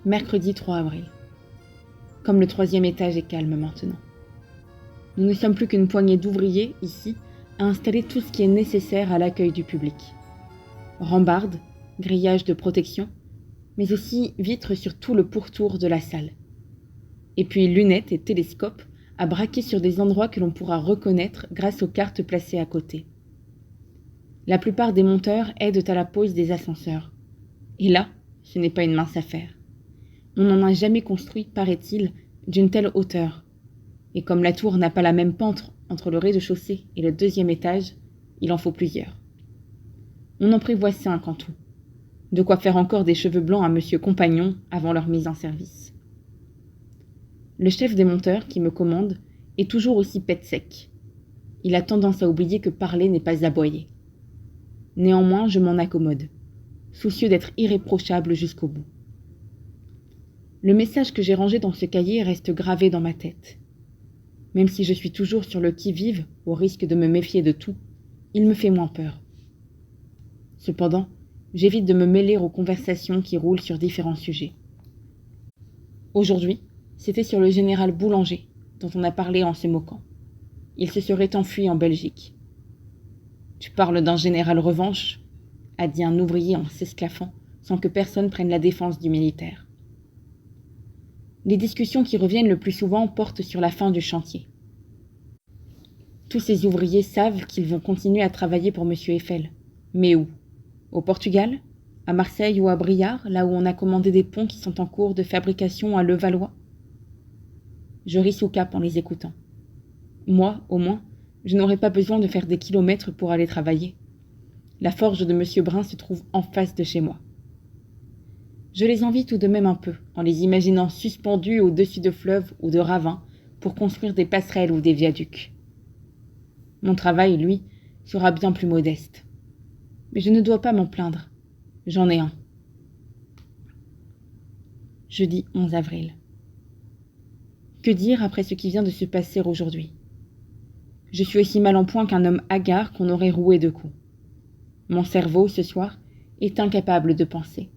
Mercredi 3 avril. Comme le 3e étage est calme maintenant. Nous ne sommes plus qu'une poignée d'ouvriers, ici, à installer tout ce qui est nécessaire à l'accueil du public. Rambardes, grillages de protection, mais aussi vitres sur tout le pourtour de la salle. Et puis lunettes et télescopes à braquer sur des endroits que l'on pourra reconnaître grâce aux cartes placées à côté. La plupart des monteurs aident à la pose des ascenseurs. Et là, ce n'est pas une mince affaire. On n'en a jamais construit, paraît-il, d'une telle hauteur. Et comme la tour n'a pas la même pente entre le rez-de-chaussée et le 2e étage, il en faut plusieurs. On en prévoit 5 en tout. De quoi faire encore des cheveux blancs à Monsieur Compagnon avant leur mise en service. Le chef des monteurs, qui me commande, est toujours aussi pète sec. Il a tendance à oublier que parler n'est pas aboyer. Néanmoins, je m'en accommode, soucieux d'être irréprochable jusqu'au bout. Le message que j'ai rangé dans ce cahier reste gravé dans ma tête. Même si je suis toujours sur le qui-vive, au risque de me méfier de tout, il me fait moins peur. Cependant, j'évite de me mêler aux conversations qui roulent sur différents sujets. Aujourd'hui, c'était sur le général Boulanger, dont on a parlé en se moquant. Il se serait enfui en Belgique. « Tu parles d'un général revanche ?» a dit un ouvrier en s'esclaffant, sans que personne prenne la défense du militaire. Les discussions qui reviennent le plus souvent portent sur la fin du chantier. Tous ces ouvriers savent qu'ils vont continuer à travailler pour M. Eiffel. Mais où ? Au Portugal ? À Marseille ou à Briare, là où on a commandé des ponts qui sont en cours de fabrication à Levallois ? Je ris sous cape en les écoutant. Moi, au moins, je n'aurais pas besoin de faire des kilomètres pour aller travailler. La forge de M. Brun se trouve en face de chez moi. Je les envie tout de même un peu, en les imaginant suspendus au-dessus de fleuves ou de ravins pour construire des passerelles ou des viaducs. Mon travail, lui, sera bien plus modeste. Mais je ne dois pas m'en plaindre. J'en ai un. Jeudi 11 avril. Que dire après ce qui vient de se passer aujourd'hui ? Je suis aussi mal en point qu'un homme hagard qu'on aurait roué de coups. Mon cerveau, ce soir, est incapable de penser.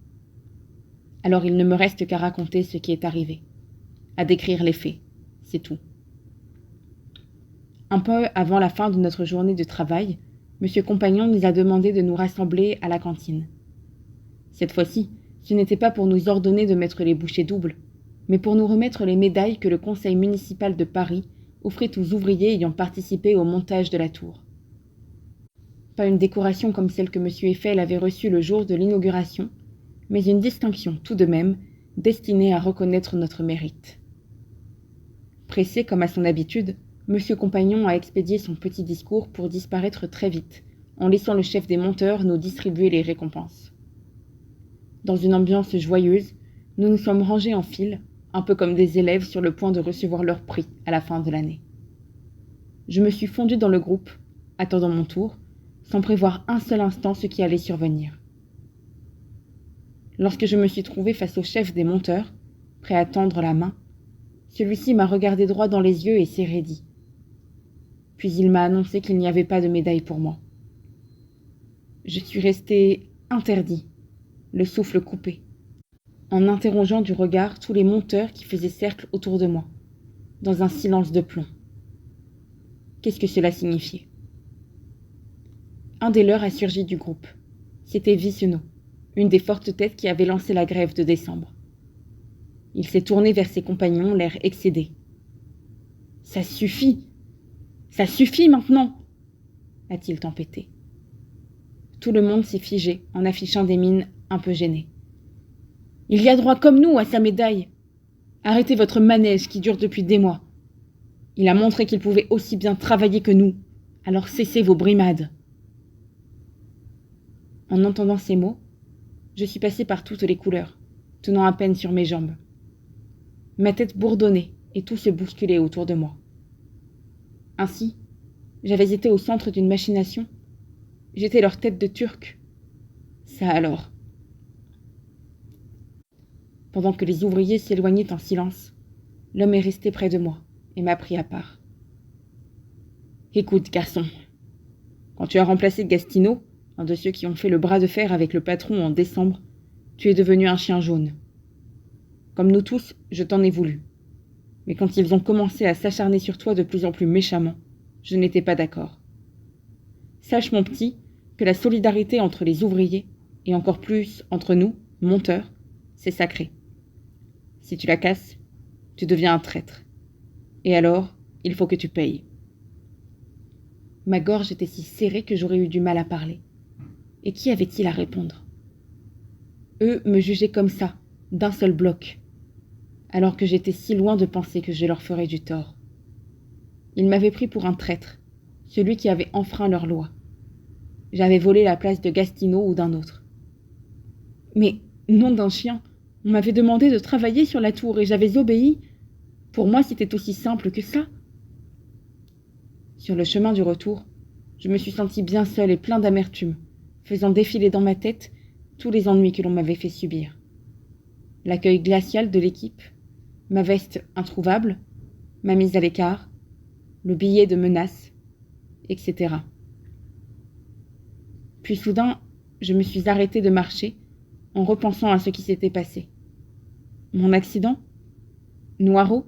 Alors il ne me reste qu'à raconter ce qui est arrivé, à décrire les faits, c'est tout. Un peu avant la fin de notre journée de travail, M. Compagnon nous a demandé de nous rassembler à la cantine. Cette fois-ci, ce n'était pas pour nous ordonner de mettre les bouchées doubles, mais pour nous remettre les médailles que le conseil municipal de Paris offrait aux ouvriers ayant participé au montage de la tour. Pas une décoration comme celle que M. Eiffel avait reçue le jour de l'inauguration, mais une distinction tout de même, destinée à reconnaître notre mérite. Pressé comme à son habitude, M. Compagnon a expédié son petit discours pour disparaître très vite, en laissant le chef des monteurs nous distribuer les récompenses. Dans une ambiance joyeuse, nous nous sommes rangés en file, un peu comme des élèves sur le point de recevoir leur prix à la fin de l'année. Je me suis fondu dans le groupe, attendant mon tour, sans prévoir un seul instant ce qui allait survenir. Lorsque je me suis trouvé face au chef des monteurs, prêt à tendre la main, celui-ci m'a regardé droit dans les yeux et s'est raidi. Puis il m'a annoncé qu'il n'y avait pas de médaille pour moi. Je suis resté interdit, le souffle coupé, en interrogeant du regard tous les monteurs qui faisaient cercle autour de moi, dans un silence de plomb. Qu'est-ce que cela signifiait ? Un des leurs a surgi du groupe. C'était Viceno, une des fortes têtes qui avait lancé la grève de décembre. Il s'est tourné vers ses compagnons, l'air excédé. « Ça suffit maintenant !» a-t-il tempêté. Tout le monde s'est figé en affichant des mines un peu gênées. « Il y a droit comme nous à sa médaille. Arrêtez votre manège qui dure depuis des mois. Il a montré qu'il pouvait aussi bien travailler que nous, alors cessez vos brimades. » En entendant ces mots, je suis passé par toutes les couleurs, tenant à peine sur mes jambes. Ma tête bourdonnait et tout se bousculait autour de moi. Ainsi, j'avais été au centre d'une machination. J'étais leur tête de turc. Ça alors. Pendant que les ouvriers s'éloignaient en silence, l'homme est resté près de moi et m'a pris à part. « Écoute, garçon, quand tu as remplacé Gastineau, un de ceux qui ont fait le bras de fer avec le patron en décembre, tu es devenu un chien jaune. Comme nous tous, je t'en ai voulu. Mais quand ils ont commencé à s'acharner sur toi de plus en plus méchamment, je n'étais pas d'accord. Sache, mon petit, que la solidarité entre les ouvriers, et encore plus entre nous, monteurs, c'est sacré. Si tu la casses, tu deviens un traître. Et alors, il faut que tu payes. » Ma gorge était si serrée que j'aurais eu du mal à parler. Et qui avait-il à répondre? Eux me jugeaient comme ça, d'un seul bloc, alors que j'étais si loin de penser que je leur ferais du tort. Ils m'avaient pris pour un traître, celui qui avait enfreint leur loi. J'avais volé la place de Gastineau ou d'un autre. Mais, nom d'un chien, on m'avait demandé de travailler sur la tour et j'avais obéi. Pour moi, c'était aussi simple que ça. Sur le chemin du retour, je me suis senti bien seul et plein d'amertume, faisant défiler dans ma tête tous les ennuis que l'on m'avait fait subir. L'accueil glacial de l'équipe, ma veste introuvable, ma mise à l'écart, le billet de menace, etc. Puis soudain, je me suis arrêtée de marcher en repensant à ce qui s'était passé. Mon accident? Noiraud?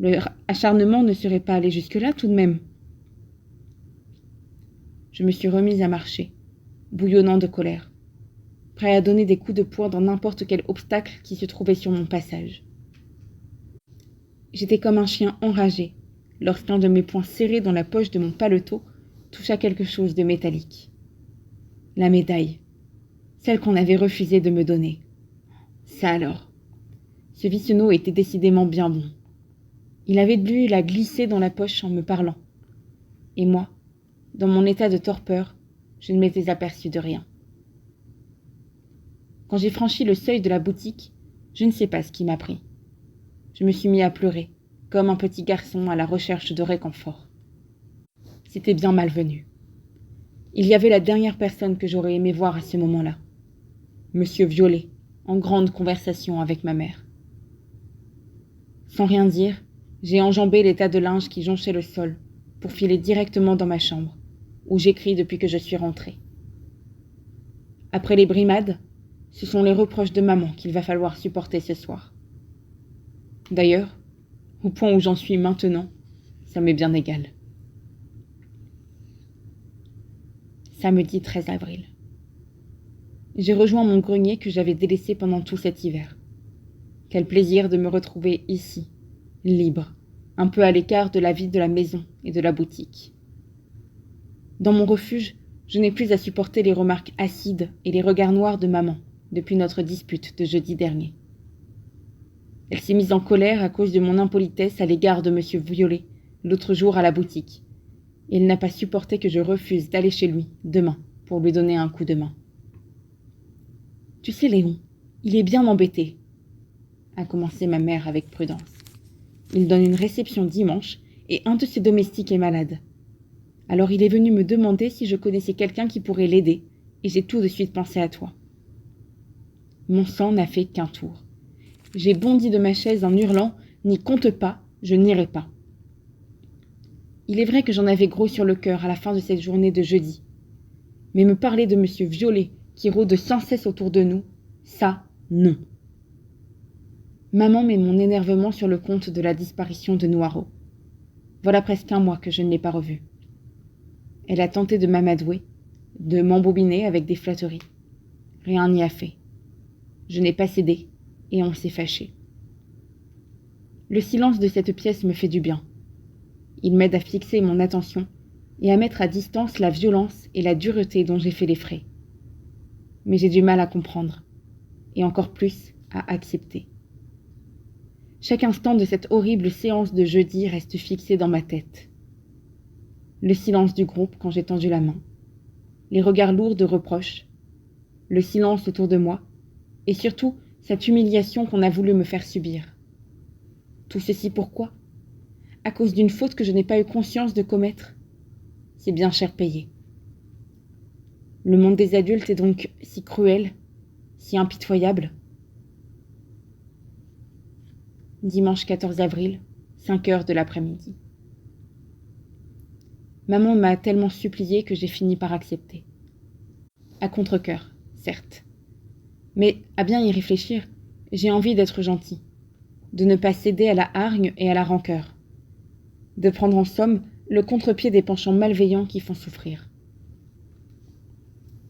Le acharnement ne serait pas allé jusque-là tout de même. Je me suis remise à marcher, bouillonnant de colère, prêt à donner des coups de poing dans n'importe quel obstacle qui se trouvait sur mon passage. J'étais comme un chien enragé lorsqu'un de mes poings serrés dans la poche de mon paletot toucha quelque chose de métallique. La médaille, celle qu'on avait refusé de me donner. Ça alors. Ce Vicenot était décidément bien bon. Il avait dû la glisser dans la poche en me parlant. Et moi, dans mon état de torpeur, je ne m'étais aperçu de rien. Quand j'ai franchi le seuil de la boutique, je ne sais pas ce qui m'a pris. Je me suis mis à pleurer, comme un petit garçon à la recherche de réconfort. C'était bien malvenu. Il y avait la dernière personne que j'aurais aimé voir à ce moment-là. Monsieur Violet, en grande conversation avec ma mère. Sans rien dire, j'ai enjambé les tas de linge qui jonchaient le sol pour filer directement dans ma chambre, où j'écris depuis que je suis rentrée. Après les brimades, ce sont les reproches de maman qu'il va falloir supporter ce soir. D'ailleurs, au point où j'en suis maintenant, ça m'est bien égal. Samedi 13 avril. J'ai rejoint mon grenier que j'avais délaissé pendant tout cet hiver. Quel plaisir de me retrouver ici, libre, un peu à l'écart de la vie de la maison et de la boutique. Dans mon refuge, je n'ai plus à supporter les remarques acides et les regards noirs de maman depuis notre dispute de jeudi dernier. Elle s'est mise en colère à cause de mon impolitesse à l'égard de monsieur Violet l'autre jour à la boutique, et elle n'a pas supporté que je refuse d'aller chez lui demain pour lui donner un coup de main. « Tu sais, Léon, il est bien embêté, » a commencé ma mère avec prudence. « Il donne une réception dimanche et un de ses domestiques est malade. Alors il est venu me demander si je connaissais quelqu'un qui pourrait l'aider, et j'ai tout de suite pensé à toi. » Mon sang n'a fait qu'un tour. J'ai bondi de ma chaise en hurlant « N'y compte pas, je n'irai pas. » Il est vrai que j'en avais gros sur le cœur à la fin de cette journée de jeudi. Mais me parler de monsieur Violet qui rôde sans cesse autour de nous, ça, non. Maman met mon énervement sur le compte de la disparition de Noiraud. Voilà presque un mois que je ne l'ai pas revu. Elle a tenté de m'amadouer, de m'embobiner avec des flatteries. Rien n'y a fait. Je n'ai pas cédé, et on s'est fâché. Le silence de cette pièce me fait du bien. Il m'aide à fixer mon attention et à mettre à distance la violence et la dureté dont j'ai fait les frais. Mais j'ai du mal à comprendre, et encore plus à accepter. Chaque instant de cette horrible séance de jeudi reste fixé dans ma tête. Le silence du groupe quand j'ai tendu la main, les regards lourds de reproches, le silence autour de moi, et surtout cette humiliation qu'on a voulu me faire subir. Tout ceci pourquoi? À cause d'une faute que je n'ai pas eu conscience de commettre. C'est bien cher payé. Le monde des adultes est donc si cruel, si impitoyable. Dimanche 14 avril, 5 heures de l'après-midi. Maman m'a tellement supplié que j'ai fini par accepter. À contre-cœur, certes. Mais à bien y réfléchir, J'ai envie d'être gentil, de ne pas céder à la hargne et à la rancœur, de prendre en somme le contre-pied des penchants malveillants qui font souffrir.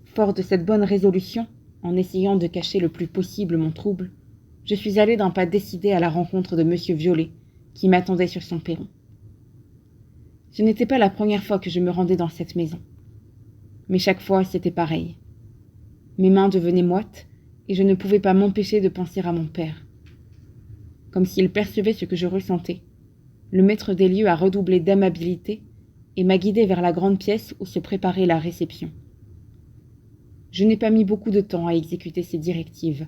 Fort de cette bonne résolution, en essayant de cacher le plus possible mon trouble, je suis allé d'un pas décidé à la rencontre de Monsieur Violet, qui m'attendait sur son perron. Ce n'était pas la première fois que je me rendais dans cette maison. Mais chaque fois, c'était pareil. Mes mains devenaient moites, et je ne pouvais pas m'empêcher de penser à mon père. Comme s'il percevait ce que je ressentais, le maître des lieux a redoublé d'amabilité et m'a guidé vers la grande pièce où se préparait la réception. Je n'ai pas mis beaucoup de temps à exécuter ces directives.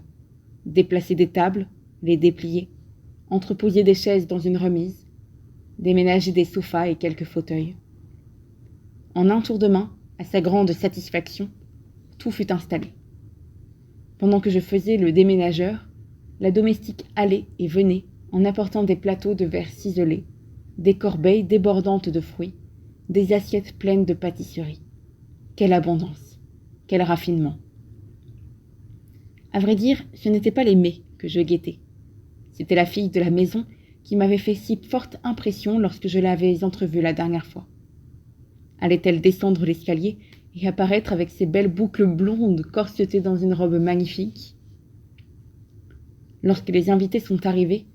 Déplacer des tables, les déplier, entreposer des chaises dans une remise, déménager des sofas et quelques fauteuils. En un tour de main, à sa grande satisfaction, tout fut installé. Pendant que je faisais le déménageur, la domestique allait et venait en apportant des plateaux de verre ciselés, des corbeilles débordantes de fruits, des assiettes pleines de pâtisseries. Quelle abondance, quel raffinement. À vrai dire, ce n'était pas les mets que je guettais. C'était la fille de la maison qui m'avait fait si forte impression lorsque je l'avais entrevue la dernière fois. Allait-elle descendre l'escalier et apparaître avec ses belles boucles blondes corsetées dans une robe magnifique? Lorsque les invités sont arrivés,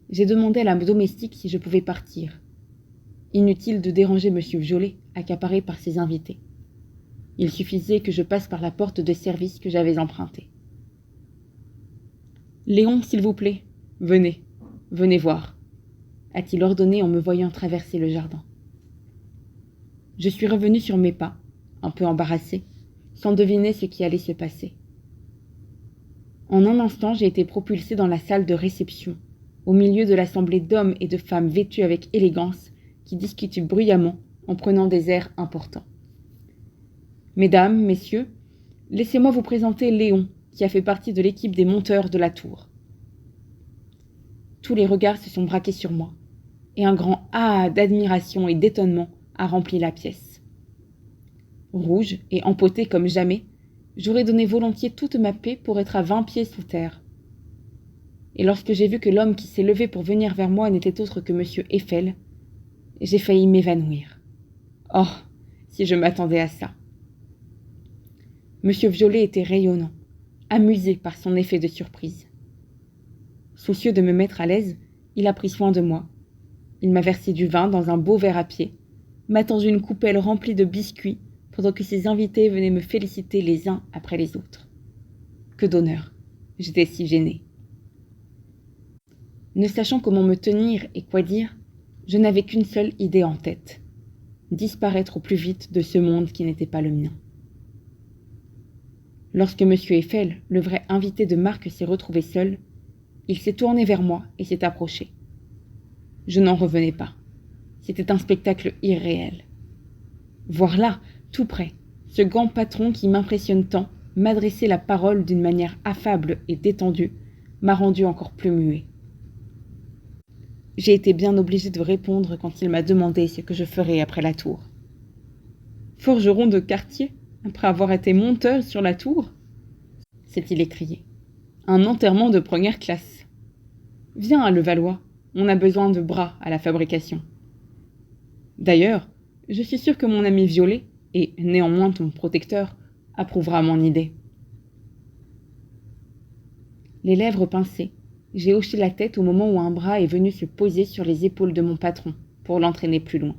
j'ai demandé à la domestique si je pouvais partir. Inutile de déranger Monsieur Violet, accaparé par ses invités. Il suffisait que je passe par la porte de service que j'avais empruntée. « Léon, s'il vous plaît, venez, venez voir », a-t-il ordonné en me voyant traverser le jardin. Je suis revenu sur mes pas, un peu embarrassé, sans deviner ce qui allait se passer. En un instant, j'ai été propulsé dans la salle de réception, au milieu de l'assemblée d'hommes et de femmes vêtus avec élégance, qui discutent bruyamment en prenant des airs importants. « Mesdames, messieurs, laissez-moi vous présenter Léon, qui a fait partie de l'équipe des monteurs de la tour. » Tous les regards se sont braqués sur moi, et un grand « ah » d'admiration et d'étonnement a rempli la pièce. Rouge et empoté comme jamais, j'aurais donné volontiers toute ma paix pour être à 20 pieds sous terre. Et lorsque j'ai vu que l'homme qui s'est levé pour venir vers moi n'était autre que M. Eiffel, j'ai failli m'évanouir. Oh, si je m'attendais à ça. M. Violet était rayonnant, amusé par son effet de surprise. Soucieux de me mettre à l'aise, il a pris soin de moi. Il m'a versé du vin dans un beau verre à pied, m'a tendu une coupelle remplie de biscuits pendant que ses invités venaient me féliciter les uns après les autres. Que d'honneur, j'étais si gênée. Ne sachant comment me tenir et quoi dire, je n'avais qu'une seule idée en tête, disparaître au plus vite de ce monde qui n'était pas le mien. Lorsque M. Eiffel, le vrai invité de marque, s'est retrouvé seul, il s'est tourné vers moi et s'est approché. Je n'en revenais pas. C'était un spectacle irréel. Voir là, tout près, ce grand patron qui m'impressionne tant, m'adresser la parole d'une manière affable et détendue, m'a rendu encore plus muet. J'ai été bien obligé de répondre quand il m'a demandé ce que je ferais après la tour. Forgeron de quartier, après avoir été monteur sur la tour, s'est-il écrié. Un enterrement de première classe. Viens à Levallois, on a besoin de bras à la fabrication. D'ailleurs, je suis sûr que mon ami Violet, et néanmoins ton protecteur, approuvera mon idée. Les lèvres pincées, j'ai hoché la tête au moment où un bras est venu se poser sur les épaules de mon patron pour l'entraîner plus loin.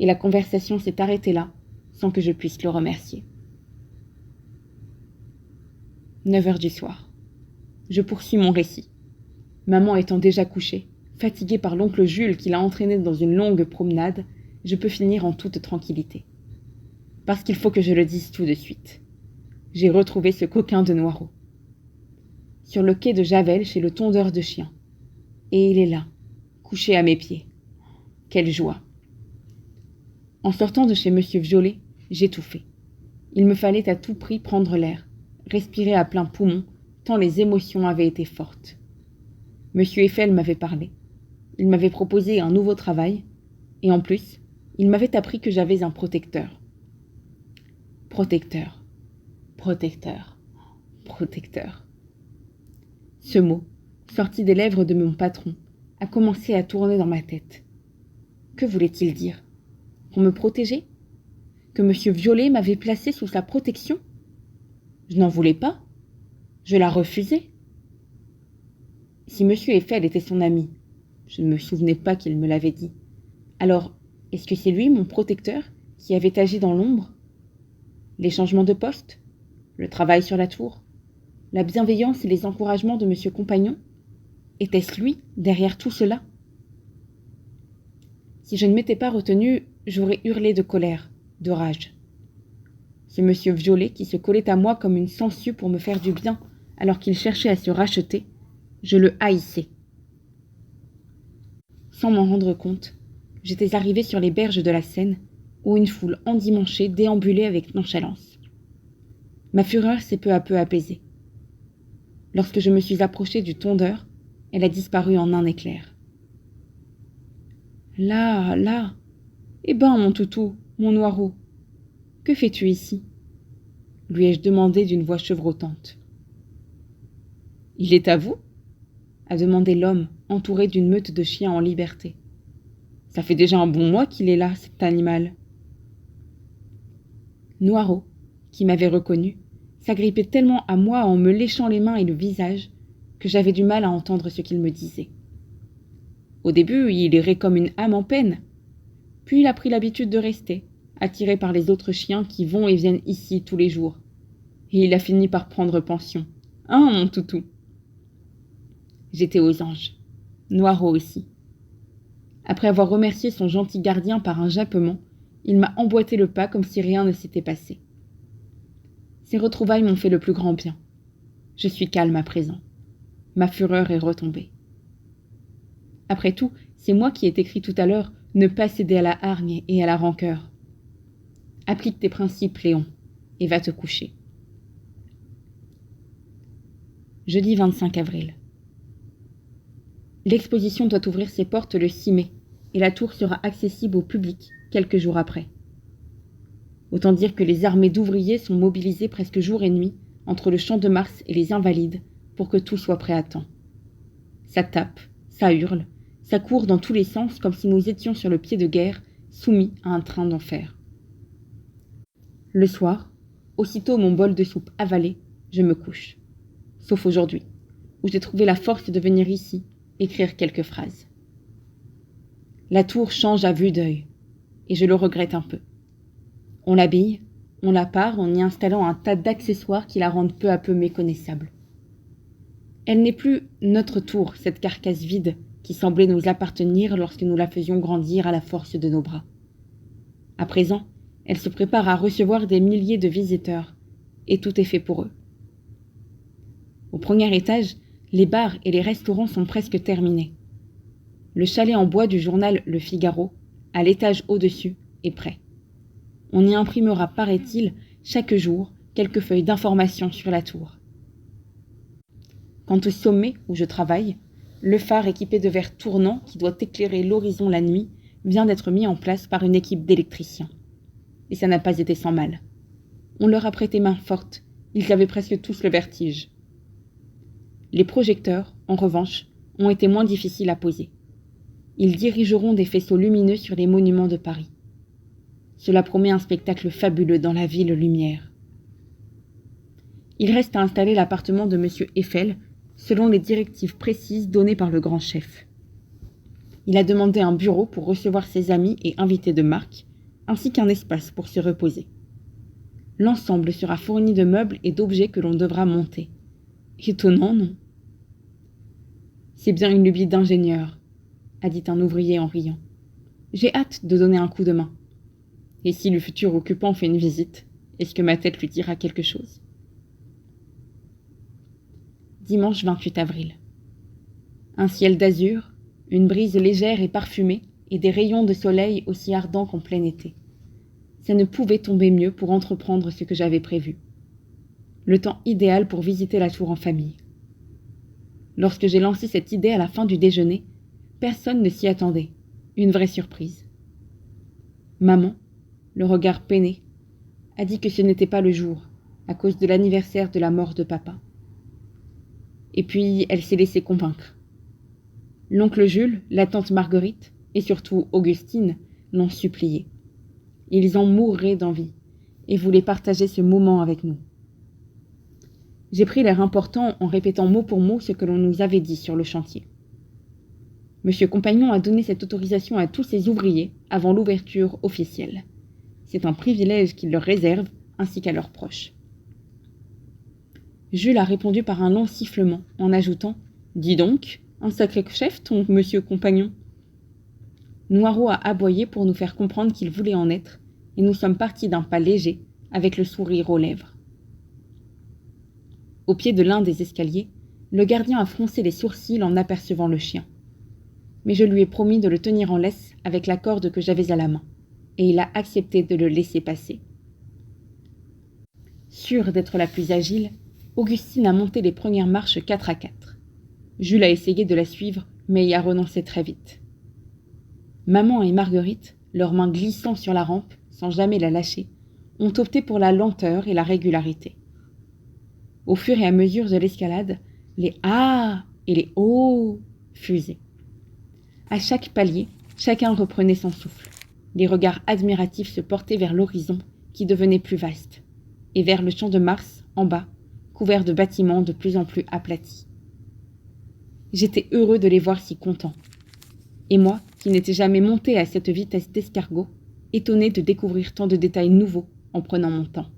Et la conversation s'est arrêtée là, sans que je puisse le remercier. 9 heures du soir. Je poursuis mon récit. Maman étant déjà couchée, fatiguée par l'oncle Jules qui l'a entraînée dans une longue promenade, je peux finir en toute tranquillité. Parce qu'il faut que je le dise tout de suite. J'ai retrouvé ce coquin de Noireau. Sur le quai de Javel chez le tondeur de chiens. Et il est là, couché à mes pieds. Quelle joie! En sortant de chez Monsieur Violet, j'étouffais. Il me fallait à tout prix prendre l'air, respirer à plein poumon, tant les émotions avaient été fortes. Monsieur Eiffel m'avait parlé. Il m'avait proposé un nouveau travail, et en plus, il m'avait appris que j'avais un protecteur. Protecteur, protecteur, protecteur. Ce mot, sorti des lèvres de mon patron, a commencé à tourner dans ma tête. Que voulait-il dire? Pour me protéger? Que M. Violet m'avait placé sous sa protection? Je n'en voulais pas. Je la refusais. Si M. Eiffel était son ami, je ne me souvenais pas qu'il me l'avait dit. Alors, est-ce que c'est lui, mon protecteur, qui avait agi dans l'ombre? Les changements de poste? Le travail sur la tour? La bienveillance et les encouragements de M. Compagnon? Était-ce lui, derrière tout cela? Si je ne m'étais pas retenue, j'aurais hurlé de colère, de rage. Ce monsieur Violet qui se collait à moi comme une sangsue pour me faire du bien alors qu'il cherchait à se racheter, je le haïssais. Sans m'en rendre compte, j'étais arrivée sur les berges de la Seine, où une foule endimanchée déambulait avec nonchalance. Ma fureur s'est peu à peu apaisée. Lorsque je me suis approchée du tondeur, elle a disparu en un éclair. Là, là. Eh ben, mon toutou, mon Noiraud, que fais-tu ici? Lui ai-je demandé d'une voix chevrotante. Il est à vous? A demandé l'homme, entouré d'une meute de chiens en liberté. Ça fait déjà un bon mois qu'il est là, cet animal. Noiraud, qui m'avait reconnu, s'agrippait tellement à moi en me léchant les mains et le visage que j'avais du mal à entendre ce qu'il me disait. Au début, il errait comme une âme en peine. Puis il a pris l'habitude de rester, attiré par les autres chiens qui vont et viennent ici tous les jours. Et il a fini par prendre pension. Hein, mon toutou? J'étais aux anges. Noiraud aussi. Après avoir remercié son gentil gardien par un jappement, il m'a emboîté le pas comme si rien ne s'était passé. Ces retrouvailles m'ont fait le plus grand bien. Je suis calme à présent. Ma fureur est retombée. Après tout, c'est moi qui ai écrit tout à l'heure « Ne pas céder à la hargne et à la rancœur ». Applique tes principes, Léon, et va te coucher. Jeudi 25 avril. L'exposition doit ouvrir ses portes le 6 mai, et la tour sera accessible au public quelques jours après. Autant dire que les armées d'ouvriers sont mobilisées presque jour et nuit entre le Champ de Mars et les Invalides pour que tout soit prêt à temps. Ça tape, ça hurle, ça court dans tous les sens comme si nous étions sur le pied de guerre, soumis à un train d'enfer. Le soir, aussitôt mon bol de soupe avalé, je me couche. Sauf aujourd'hui, où j'ai trouvé la force de venir ici, écrire quelques phrases. La tour change à vue d'œil, et je le regrette un peu. On l'habille, on la pare en y installant un tas d'accessoires qui la rendent peu à peu méconnaissable. Elle n'est plus notre tour, cette carcasse vide qui semblait nous appartenir lorsque nous la faisions grandir à la force de nos bras. À présent, elle se prépare à recevoir des milliers de visiteurs, et tout est fait pour eux. Au premier étage, les bars et les restaurants sont presque terminés. Le chalet en bois du journal Le Figaro, à l'étage au-dessus, est prêt. On y imprimera, paraît-il, chaque jour, quelques feuilles d'information sur la tour. Quant au sommet où je travaille, le phare équipé de verres tournants qui doit éclairer l'horizon la nuit vient d'être mis en place par une équipe d'électriciens. Et ça n'a pas été sans mal. On leur a prêté main forte, ils avaient presque tous le vertige. Les projecteurs, en revanche, ont été moins difficiles à poser. Ils dirigeront des faisceaux lumineux sur les monuments de Paris. Cela promet un spectacle fabuleux dans la ville lumière. Il reste à installer l'appartement de M. Eiffel, selon les directives précises données par le grand chef. Il a demandé un bureau pour recevoir ses amis et invités de marque, ainsi qu'un espace pour se reposer. L'ensemble sera fourni de meubles et d'objets que l'on devra monter. Étonnant, non? C'est bien une lubie d'ingénieur, a dit un ouvrier en riant. J'ai hâte de donner un coup de main. Et si le futur occupant fait une visite, est-ce que ma tête lui dira quelque chose? Dimanche 28 avril. Un ciel d'azur, une brise légère et parfumée, et des rayons de soleil aussi ardents qu'en plein été. Ça ne pouvait tomber mieux pour entreprendre ce que j'avais prévu. Le temps idéal pour visiter la tour en famille. Lorsque j'ai lancé cette idée à la fin du déjeuner, personne ne s'y attendait. Une vraie surprise. Maman, le regard peiné, a dit que ce n'était pas le jour, à cause de l'anniversaire de la mort de papa. Et puis elle s'est laissée convaincre. L'oncle Jules, la tante Marguerite et surtout Augustine l'ont suppliée. Ils en mourraient d'envie et voulaient partager ce moment avec nous. J'ai pris l'air important en répétant mot pour mot ce que l'on nous avait dit sur le chantier. Monsieur Compagnon a donné cette autorisation à tous ses ouvriers avant l'ouverture officielle. C'est un privilège qu'il leur réserve, ainsi qu'à leurs proches. Jules a répondu par un long sifflement, en ajoutant « Dis donc, un sacré chef, ton monsieur Compagnon !» Noiraud a aboyé pour nous faire comprendre qu'il voulait en être, et nous sommes partis d'un pas léger, avec le sourire aux lèvres. Au pied de l'un des escaliers, le gardien a froncé les sourcils en apercevant le chien. Mais je lui ai promis de le tenir en laisse avec la corde que j'avais à la main, et il a accepté de le laisser passer. Sûre d'être la plus agile, Augustine a monté les premières marches 4 à 4. Jules a essayé de la suivre, mais y a renoncé très vite. Maman et Marguerite, leurs mains glissant sur la rampe, sans jamais la lâcher, ont opté pour la lenteur et la régularité. Au fur et à mesure de l'escalade, les « ah » et les « oh » fusaient. À chaque palier, chacun reprenait son souffle. Les regards admiratifs se portaient vers l'horizon, qui devenait plus vaste, et vers le champ de Mars, en bas, couvert de bâtiments de plus en plus aplatis. J'étais heureux de les voir si contents. Et moi, qui n'étais jamais monté à cette vitesse d'escargot, étonné de découvrir tant de détails nouveaux en prenant mon temps.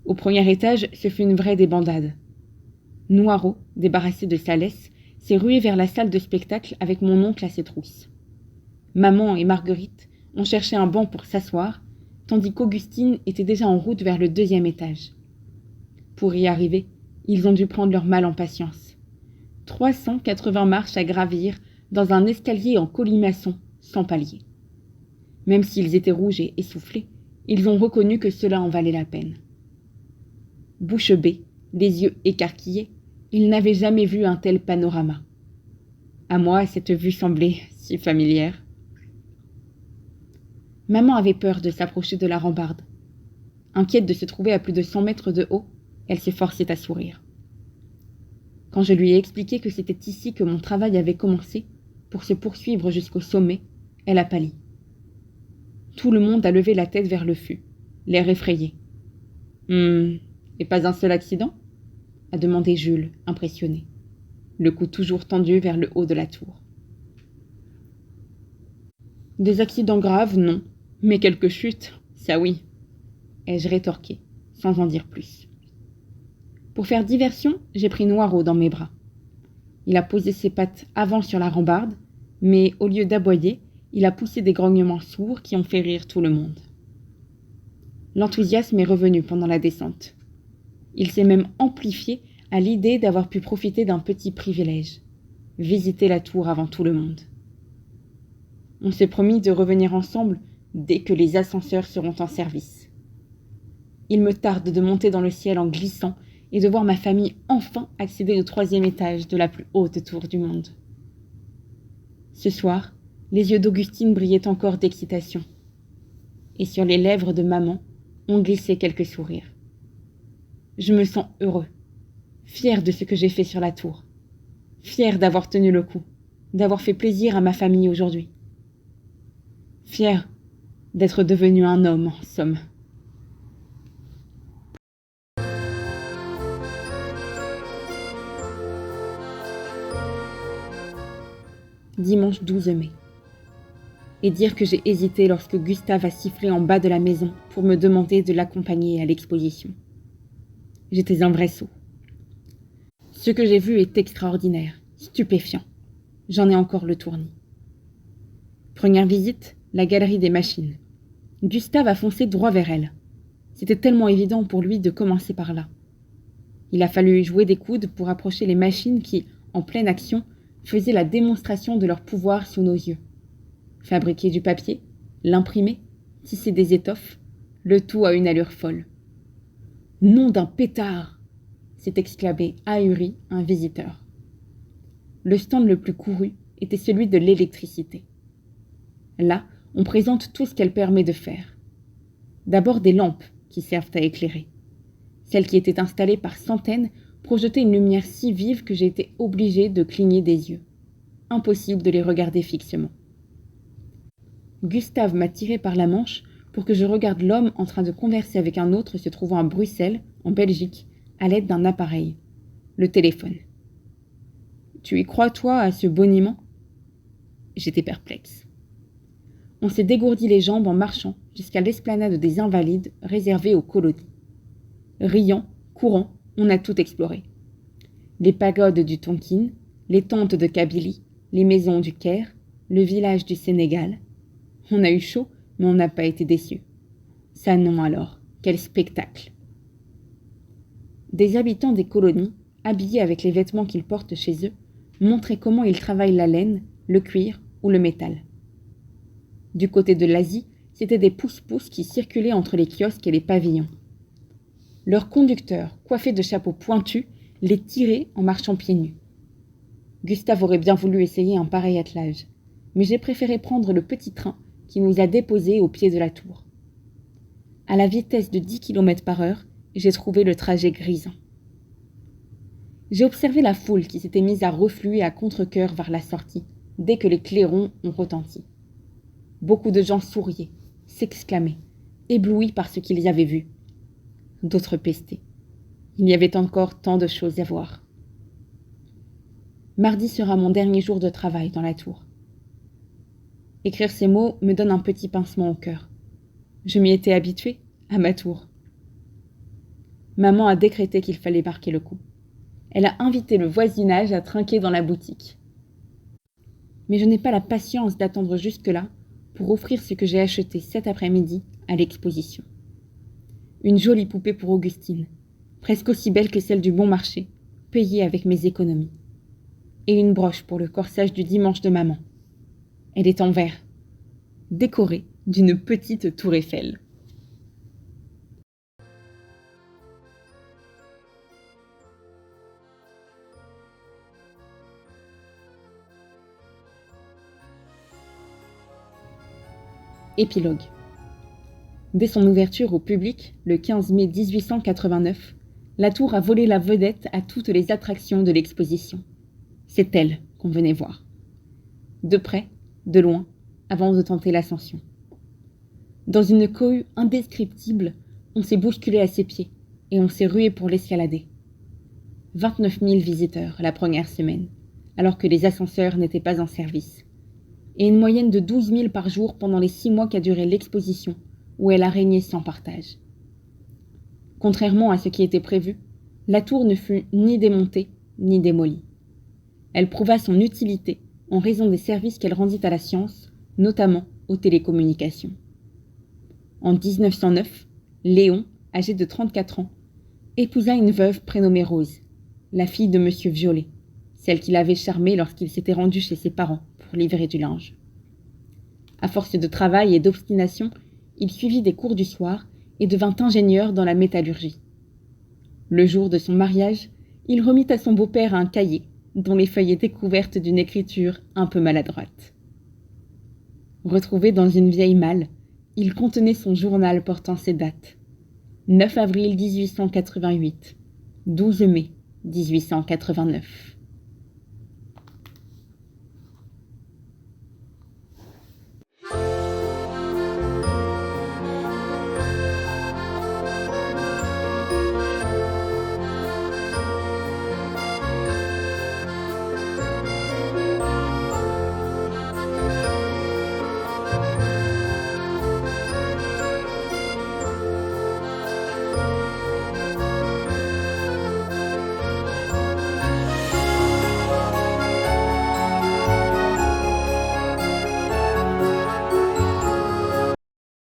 Au premier étage, ce fut une vraie débandade. Noiraud, débarrassé de sa laisse, s'est rué vers la salle de spectacle avec mon oncle à ses trousses. Maman et Marguerite ont cherché un banc pour s'asseoir, tandis qu'Augustine était déjà en route vers le 2e étage. Pour y arriver, ils ont dû prendre leur mal en patience. 380 marches à gravir dans un escalier en colimaçon, sans palier. Même s'ils étaient rouges et essoufflés, ils ont reconnu que cela en valait la peine. Bouche bée, les yeux écarquillés, ils n'avaient jamais vu un tel panorama. À moi, cette vue semblait si familière. Maman avait peur de s'approcher de la rambarde. Inquiète de se trouver à plus de 100 mètres de haut, elle s'efforçait à sourire. Quand je lui ai expliqué que c'était ici que mon travail avait commencé, pour se poursuivre jusqu'au sommet, elle a pâli. Tout le monde a levé la tête vers le fût, l'air effrayé. « Et pas un seul accident ?» a demandé Jules, impressionné, le cou toujours tendu vers le haut de la tour. « Des accidents graves, non, mais quelques chutes, ça oui, » ai-je rétorqué, sans en dire plus. Pour faire diversion, j'ai pris Noiraud dans mes bras. Il a posé ses pattes avant sur la rambarde, mais au lieu d'aboyer, il a poussé des grognements sourds qui ont fait rire tout le monde. L'enthousiasme est revenu pendant la descente. Il s'est même amplifié à l'idée d'avoir pu profiter d'un petit privilège, visiter la tour avant tout le monde. On s'est promis de revenir ensemble dès que les ascenseurs seront en service. Il me tarde de monter dans le ciel en glissant et de voir ma famille enfin accéder au 3e étage de la plus haute tour du monde. Ce soir, les yeux d'Augustine brillaient encore d'excitation. Et sur les lèvres de maman, ont glissé quelques sourires. Je me sens heureux, fier de ce que j'ai fait sur la tour, fier d'avoir tenu le coup, d'avoir fait plaisir à ma famille aujourd'hui. Fier d'être devenu un homme, en somme. Dimanche 12 mai. Et dire que j'ai hésité lorsque Gustave a sifflé en bas de la maison pour me demander de l'accompagner à l'exposition. J'étais un vrai sot. Ce que j'ai vu est extraordinaire, stupéfiant. J'en ai encore le tournis. Première visite, la galerie des machines. Gustave a foncé droit vers elle. C'était tellement évident pour lui de commencer par là. Il a fallu jouer des coudes pour approcher les machines qui, en pleine action, faisaient la démonstration de leur pouvoir sous nos yeux. Fabriquer du papier, l'imprimer, tisser des étoffes, le tout à une allure folle. « Nom d'un pétard !» s'est exclamé ahuri un visiteur. Le stand le plus couru était celui de l'électricité. Là, on présente tout ce qu'elle permet de faire. D'abord des lampes qui servent à éclairer. Celles qui étaient installées par centaines projetaient une lumière si vive que j'ai été obligée de cligner des yeux. Impossible de les regarder fixement. Gustave m'a tiré par la manche pour que je regarde l'homme en train de converser avec un autre se trouvant à Bruxelles, en Belgique, à l'aide d'un appareil, le téléphone. « Tu y crois, toi, à ce boniment ?» J'étais perplexe. On s'est dégourdi les jambes en marchant jusqu'à l'esplanade des Invalides réservée aux colonies. Riant, courant, on a tout exploré. Les pagodes du Tonkin, les tentes de Kabylie, les maisons du Caire, le village du Sénégal. On a eu chaud, mais on n'a pas été déçus. Ça non alors, quel spectacle! Des habitants des colonies, habillés avec les vêtements qu'ils portent chez eux, montraient comment ils travaillent la laine, le cuir ou le métal. Du côté de l'Asie, c'étaient des pousse-pousse qui circulaient entre les kiosques et les pavillons. Leurs conducteurs, coiffés de chapeaux pointus, les tiraient en marchant pieds nus. Gustave aurait bien voulu essayer un pareil attelage, mais j'ai préféré prendre le petit train qui nous a déposés au pied de la tour. À la vitesse de 10 km/h, j'ai trouvé le trajet grisant. J'ai observé la foule qui s'était mise à refluer à contre-cœur vers la sortie, dès que les clairons ont retenti. Beaucoup de gens souriaient, s'exclamaient, éblouis par ce qu'ils avaient vu. D'autres pestaient. Il y avait encore tant de choses à voir. Mardi sera mon dernier jour de travail dans la tour. Écrire ces mots me donne un petit pincement au cœur. Je m'y étais habituée, à ma tour. Maman a décrété qu'il fallait marquer le coup. Elle a invité le voisinage à trinquer dans la boutique. Mais je n'ai pas la patience d'attendre jusque-là pour offrir ce que j'ai acheté cet après-midi à l'exposition. Une jolie poupée pour Augustine, presque aussi belle que celle du bon marché, payée avec mes économies. Et une broche pour le corsage du dimanche de maman. Elle est en verre, décorée d'une petite tour Eiffel. Épilogue. Dès son ouverture au public, le 15 mai 1889, la tour a volé la vedette à toutes les attractions de l'exposition. C'est elle qu'on venait voir. De près, de loin, avant de tenter l'ascension. Dans une cohue indescriptible, on s'est bousculé à ses pieds et on s'est rué pour l'escalader. 29 000 visiteurs la première semaine, alors que les ascenseurs n'étaient pas en service. Et une moyenne de 12 000 par jour pendant les 6 mois qu'a duré l'exposition, où elle a régné sans partage. Contrairement à ce qui était prévu, la tour ne fut ni démontée ni démolie. Elle prouva son utilité en raison des services qu'elle rendit à la science, notamment aux télécommunications. En 1909, Léon, âgé de 34 ans, épousa une veuve prénommée Rose, la fille de M. Violet, celle qui l'avait charmé lorsqu'il s'était rendu chez ses parents pour livrer du linge. À force de travail et d'obstination, il suivit des cours du soir et devint ingénieur dans la métallurgie. Le jour de son mariage, il remit à son beau-père un cahier dont les feuilles étaient couvertes d'une écriture un peu maladroite. Retrouvé dans une vieille malle, il contenait son journal portant ces dates. 9 avril 1888, 12 mai 1889.